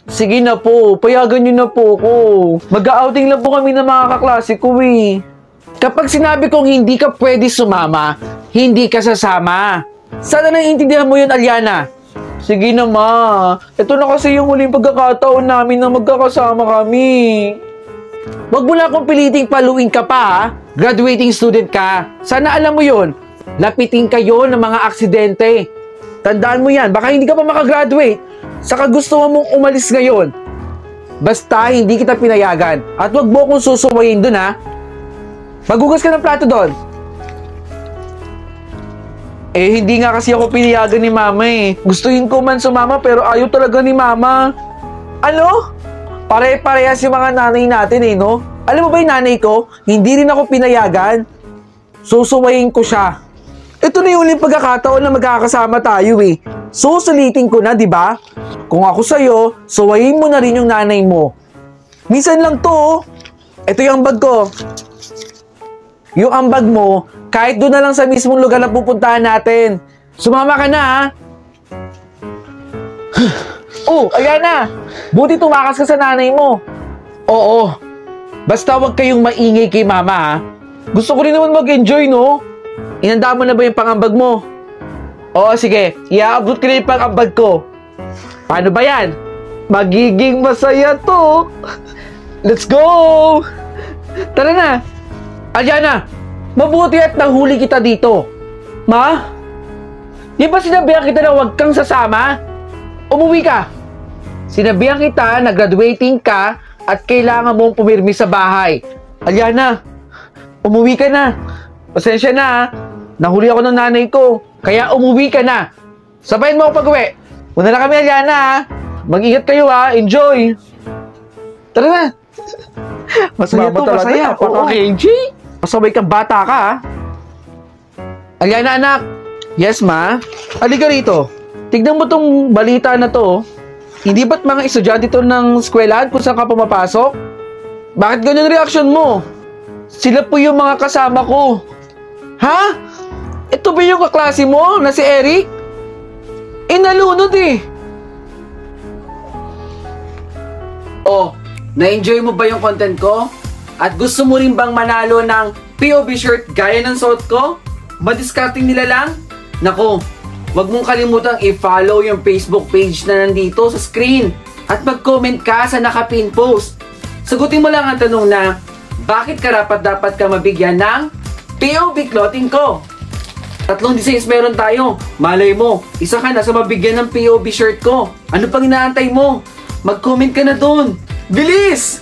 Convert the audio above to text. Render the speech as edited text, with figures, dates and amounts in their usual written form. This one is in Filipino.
Sige na po, payagan niyo na po ako. Mag-outing lang po kami ng mga kaklase ko eh. Kapag sinabi kong hindi ka pwede sumama, hindi ka sasama. Sana naiintindihan mo yun, Aliana. Sige na ma, ito na kasi yung huling pagkakataon namin na magkakasama kami. Wag mo na akong piliting paluin ka pa ha. Graduating student ka. Sana alam mo yun. Lapitin kayo ng mga aksidente. Tandaan mo yan, baka hindi ka pa makagraduate. Saka gusto mong umalis ngayon. Basta hindi kita pinayagan. At wag mo akong susuwayin dun ha. Maghugas ka ng plato doon. Eh, hindi nga kasi ako pinayagan ni mama eh. Gustuhin ko man sumama pero ayaw talaga ni mama. Ano? Pare-parehas yung mga nanay natin eh, no? Alam mo ba yung nanay ko? Hindi rin ako pinayagan. Susuwayin ko siya. Ito na yung uling pagkakataon na magkakasama tayo eh. Susulitin ko na, di ba? Kung ako sa'yo, suwayin mo na rin yung nanay mo. Minsan lang to. Ito yung ambag ko. Yung ambag mo, kahit doon na lang sa mismong lugar na pupuntahan natin. Sumama ka na, ha? Oh, ayan na. Buti tumakas ka sa nanay mo. Oo. Basta wag kayong maingay kay mama, ha? Gusto ko rin naman mag-enjoy, no? Inanda mo na ba yung pangambag mo? Oo, sige. Iaabot ko na yung pangambag ko. Paano ba yan? Magiging masaya to. Let's go! Tara na. Aliana, mabuti at nahuli kita dito. Ma? Di ba sinabihan kita na huwag kang sasama? Umuwi ka. Sinabihan kita na graduating ka at kailangan mong pumirmi sa bahay. Aliana, umuwi ka na. Pasensya na ha. Nahuli ako ng nanay ko. Kaya umuwi ka na. Sabayin mo ako pag-uwi. Una na kami, Aliana ha. Mag-ingat kayo ha. Enjoy. Tara na. Masaya to, masaya. Napaka-KG. Masabay kang bata ka ha. Aliana anak. Yes ma. Halika rito. Tignan mo tong balita na to. Hindi ba't mga estudyante to ng eskwelahan kung saan ka pumapasok? Bakit ganyan reaction mo? Sila po yung mga kasama ko. Ha? Ito ba yung kaklase mo na si Eric? Nalunod eh. Oh, na-enjoy mo ba yung content ko? At gusto mo rin bang manalo ng POV shirt gaya ng suot ko? Madiscarding nila lang? Nako, wag mong kalimutang i-follow yung Facebook page na nandito sa screen at mag-comment ka sa nakapin post. Sagutin mo lang ang tanong na, bakit dapat ka mabigyan ng POV clothing ko? 3 designs meron tayo. Malay mo, isa ka na sa mabigyan ng POV shirt ko. Ano pang inaantay mo? Mag-comment ka na dun. Bilis!